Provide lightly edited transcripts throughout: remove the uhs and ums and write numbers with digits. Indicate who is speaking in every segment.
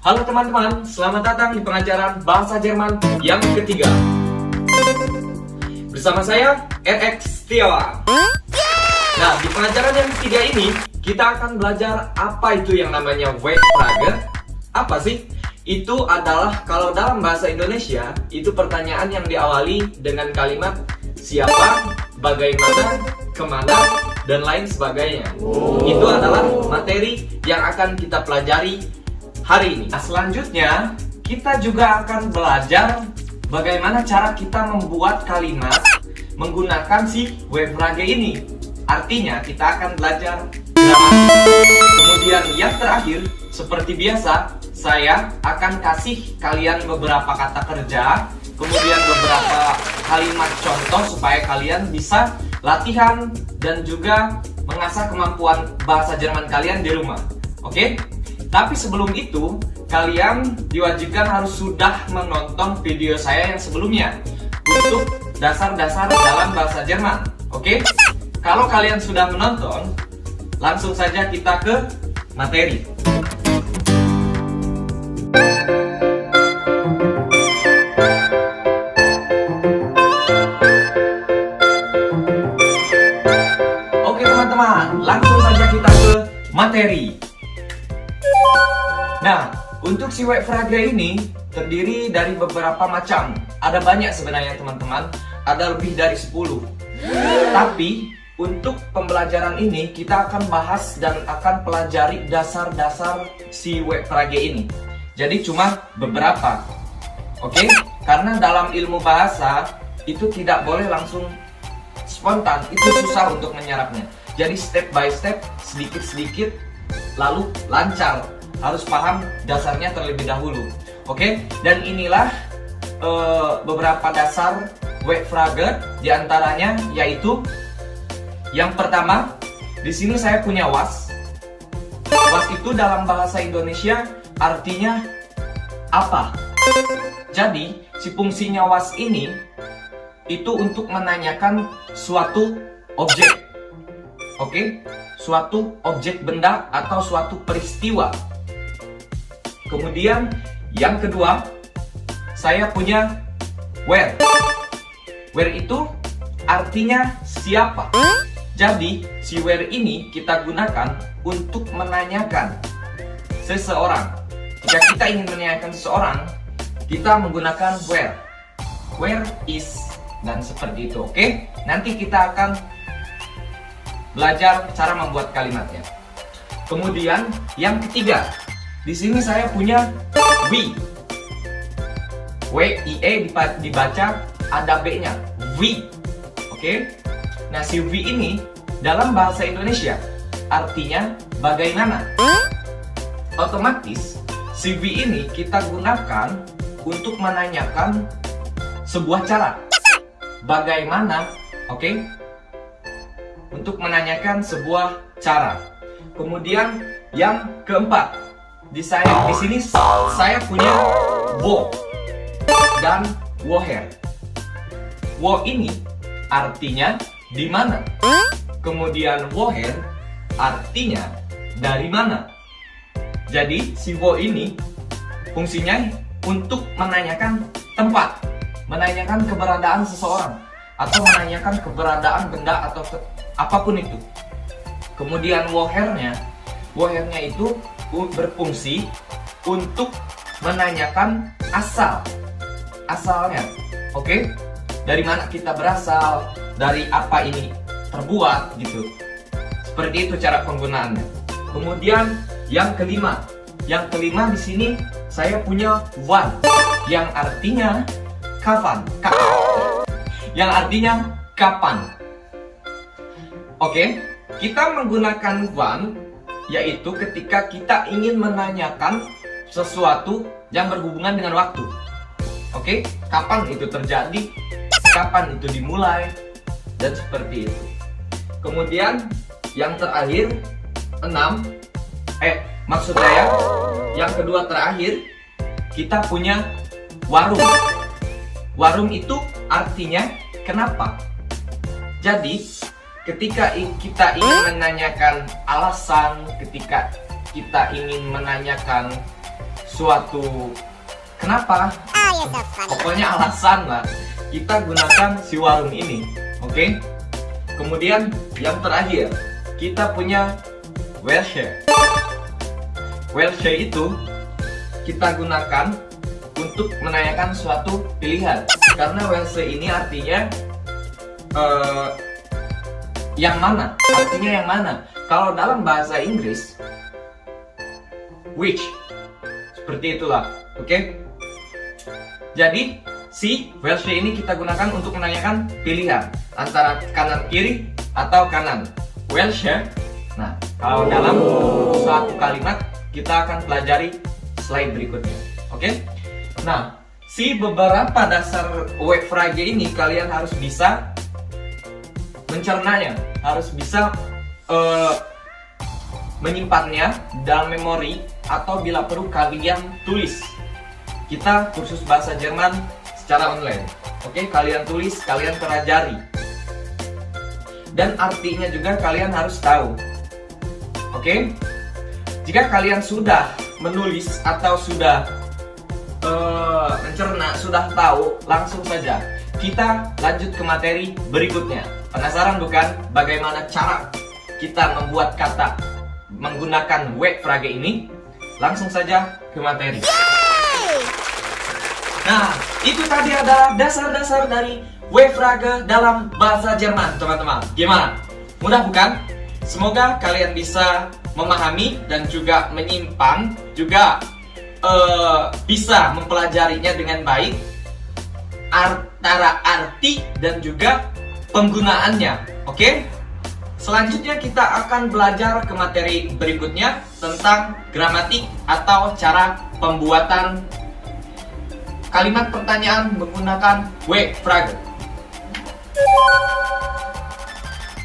Speaker 1: Halo teman-teman, selamat datang di pengajaran Bahasa Jerman yang ketiga. Bersama saya, RX Setiawan. Nah, di pengajaran yang ketiga ini, kita akan belajar apa itu yang namanya W-Frage. Apa sih? Itu adalah kalau dalam bahasa Indonesia, itu pertanyaan yang diawali dengan kalimat siapa, bagaimana, kemana, dan lain sebagainya. Itu adalah materi yang akan kita pelajari hari ini. Nah, selanjutnya kita juga akan belajar bagaimana cara kita membuat kalimat menggunakan si W-Frage ini. Artinya kita akan belajar gramatik. Kemudian yang terakhir, seperti biasa, saya akan kasih kalian beberapa kata kerja, kemudian beberapa kalimat contoh supaya kalian bisa latihan dan juga mengasah kemampuan bahasa Jerman kalian di rumah. Oke? Tapi sebelum itu, kalian diwajibkan harus sudah menonton video saya yang sebelumnya untuk dasar-dasar dalam bahasa Jerman. Oke? Kalau kalian sudah menonton, langsung saja kita ke materi. Oke teman-teman, langsung saja kita ke materi. Nah, untuk si W-Frage ini terdiri dari beberapa macam. Ada banyak sebenarnya teman-teman, ada lebih dari 10. Tapi untuk pembelajaran ini kita akan bahas dan akan pelajari dasar-dasar si W-Frage ini. Jadi cuma beberapa. Oke? Karena dalam ilmu bahasa itu tidak boleh langsung spontan, itu susah untuk menyerapnya. Jadi step by step, sedikit-sedikit, lalu lancar. Harus paham dasarnya terlebih dahulu. Oke? Dan inilah beberapa dasar W-Frage, diantaranya yaitu yang pertama, di sini saya punya was. Was itu dalam bahasa Indonesia artinya apa? Jadi, si fungsinya was ini itu untuk menanyakan suatu objek. Oke? Suatu objek benda atau suatu peristiwa. Kemudian yang kedua, saya punya where. Where itu artinya siapa. Jadi si where ini kita gunakan untuk menanyakan seseorang. Jika kita ingin menanyakan seseorang, kita menggunakan where. Where is, dan seperti itu. Oke? Nanti kita akan belajar cara membuat kalimatnya. Kemudian yang ketiga, di sini saya punya we. W-I-E dibaca ada B-nya. We. Oke? Nah, si we ini dalam bahasa Indonesia artinya bagaimana? Otomatis si we ini kita gunakan untuk menanyakan sebuah cara. Bagaimana? Oke? Untuk menanyakan sebuah cara. Kemudian yang keempat, di sini saya punya wo dan woher. Wo ini artinya di mana. Kemudian woher artinya dari mana. Jadi si wo ini fungsinya untuk menanyakan tempat, menanyakan keberadaan seseorang, atau menanyakan keberadaan benda atau apapun itu. Kemudian wohernya itu berfungsi untuk menanyakan asalnya. Oke? Dari mana kita berasal, dari apa ini terbuat gitu. Seperti itu cara penggunaannya. Kemudian yang kelima di sini saya punya wann yang artinya kapan. Yang artinya kapan. Oke? Kita menggunakan wann yaitu ketika kita ingin menanyakan sesuatu yang berhubungan dengan waktu. Oke? Kapan itu terjadi? Kapan itu dimulai? Dan seperti itu. Kemudian yang terakhir, maksud saya yang kedua terakhir, kita punya warung. Warung itu artinya kenapa? Jadi ketika kita ingin menanyakan alasan, ketika kita ingin menanyakan suatu kenapa, pokoknya alasan lah kita gunakan si warung ini. Oke. Kemudian yang terakhir kita punya welche. Welche itu kita gunakan untuk menanyakan suatu pilihan, karena welche ini artinya yang mana, artinya yang mana. Kalau dalam bahasa Inggris which, seperti itulah. Oke. Jadi si welche ini kita gunakan untuk menanyakan pilihan antara kanan kiri atau kanan. Welche. Nah, kalau dalam suatu kalimat kita akan pelajari slide berikutnya. Oke. Nah, si beberapa dasar W-frage ini kalian harus bisa mencernanya, harus bisa menyimpannya dalam memori, atau bila perlu kalian tulis. Kita kursus bahasa Jerman secara online. Oke, kalian tulis, kalian pelajari. Dan artinya juga kalian harus tahu. Oke? Jika kalian sudah menulis atau sudah mencerna, sudah tahu, langsung saja kita lanjut ke materi berikutnya. Penasaran bukan bagaimana cara kita membuat kata menggunakan W-frage ini? Langsung saja ke materi. Nah, itu tadi adalah dasar-dasar dari W-frage dalam bahasa Jerman, teman-teman. Gimana? Mudah bukan? Semoga kalian bisa memahami dan juga menyimpan, juga bisa mempelajarinya dengan baik, antara arti dan juga penggunaannya. Oke? Selanjutnya kita akan belajar ke materi berikutnya tentang gramatik atau cara pembuatan kalimat pertanyaan menggunakan W-frage.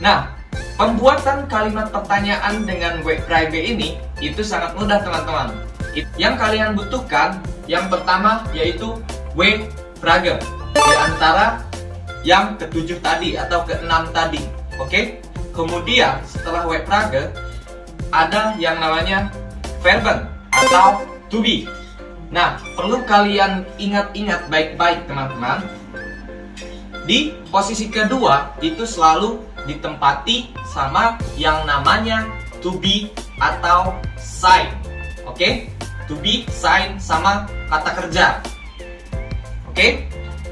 Speaker 1: Nah, pembuatan kalimat pertanyaan dengan W-frage ini itu sangat mudah, teman-teman. Yang kalian butuhkan yang pertama yaitu W-frage di antara yang ke-7 tadi atau ke-6 tadi. Oke? Kemudian setelah W-frage ada yang namanya verben atau to be. Nah, perlu kalian ingat-ingat baik-baik, teman-teman. Di posisi kedua itu selalu ditempati sama yang namanya to be atau sein. Oke? To be, sein sama kata kerja. Oke?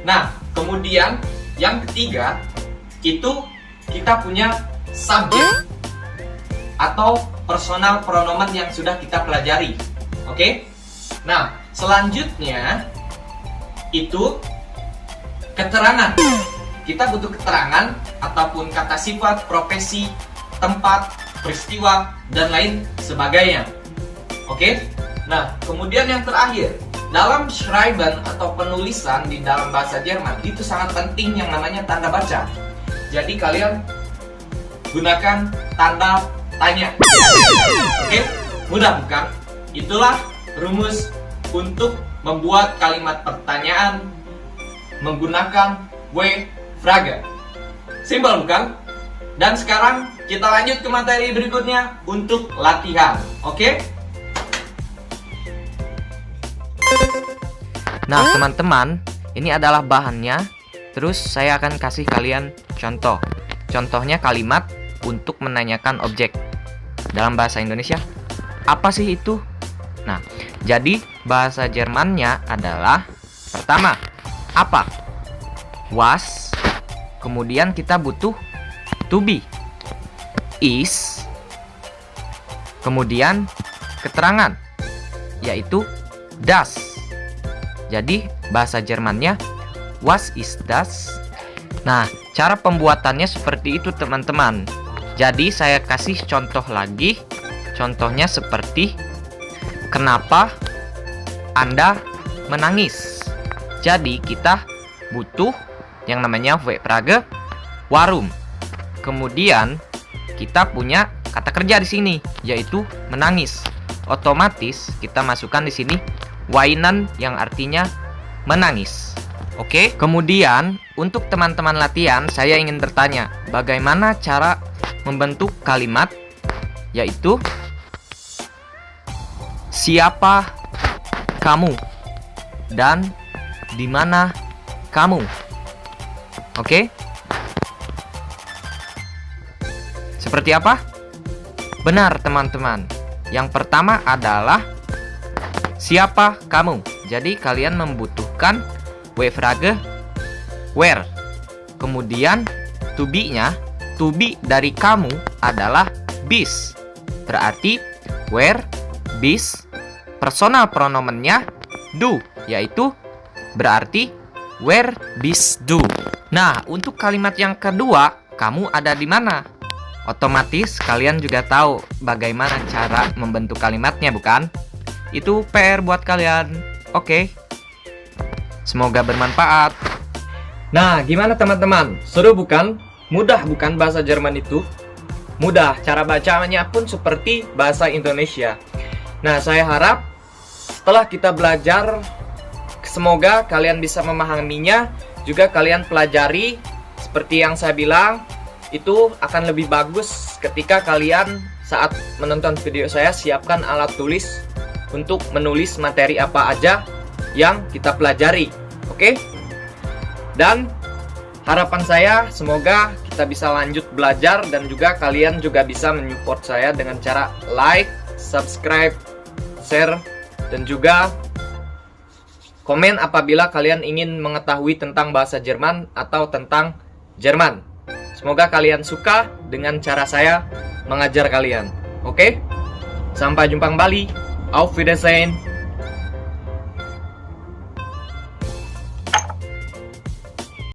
Speaker 1: Nah, kemudian yang ketiga itu kita punya subjek atau personal pronomen yang sudah kita pelajari. Oke? Nah, selanjutnya itu keterangan. Kita butuh keterangan ataupun kata sifat, profesi, tempat, peristiwa, dan lain sebagainya. Oke? Nah, kemudian yang terakhir, dalam schreiben atau penulisan di dalam bahasa Jerman itu sangat penting yang namanya tanda baca. Jadi kalian gunakan tanda tanya. Oke? Mudah bukan? Itulah rumus untuk membuat kalimat pertanyaan menggunakan W-frage. Simpel bukan? Dan sekarang kita lanjut ke materi berikutnya untuk latihan. Oke?
Speaker 2: Nah, teman-teman, ini adalah bahannya. Terus saya akan kasih kalian contoh. Contohnya kalimat untuk menanyakan objek. Dalam bahasa Indonesia, apa sih itu? Nah, jadi bahasa Jermannya adalah pertama, apa? Was. Kemudian kita butuh to be, is. Kemudian keterangan, yaitu das. Jadi bahasa Jermannya was ist das. Nah, cara pembuatannya seperti itu, teman-teman. Jadi saya kasih contoh lagi. Contohnya seperti, kenapa Anda menangis? Jadi kita butuh yang namanya W-frage warum. Kemudian kita punya kata kerja di sini, yaitu menangis. Otomatis kita masukkan di sini weinen yang artinya menangis. Oke, kemudian untuk teman-teman latihan, saya ingin bertanya, bagaimana cara membentuk kalimat, yaitu siapa kamu dan di mana kamu. Oke? Seperti apa? Benar, teman-teman. Yang pertama adalah siapa kamu. Jadi kalian membutuhkan W-frage where. Kemudian to be-nya, to be dari kamu adalah bist. Berarti where bist. Personal pronomennya do, yaitu berarti where bist do. Nah, untuk kalimat yang kedua, kamu ada di mana? Otomatis kalian juga tahu bagaimana cara membentuk kalimatnya, bukan? Itu PR buat kalian. Oke. Semoga bermanfaat. Nah, gimana teman-teman? Seru bukan? Mudah bukan bahasa Jerman itu? Mudah, cara bacanya pun seperti bahasa Indonesia. Nah, saya harap setelah kita belajar, semoga kalian bisa memahaminya. Juga kalian pelajari. Seperti yang saya bilang, itu akan lebih bagus ketika kalian saat menonton video saya siapkan alat tulis untuk menulis materi apa aja yang kita pelajari. Oke? Dan harapan saya semoga kita bisa lanjut belajar dan juga kalian juga bisa menyupport saya dengan cara like, subscribe, share, dan juga komen apabila kalian ingin mengetahui tentang bahasa Jerman atau tentang Jerman. Semoga kalian suka dengan cara saya mengajar kalian. Oke? Sampai jumpa kembali. Auf Wiedersehen.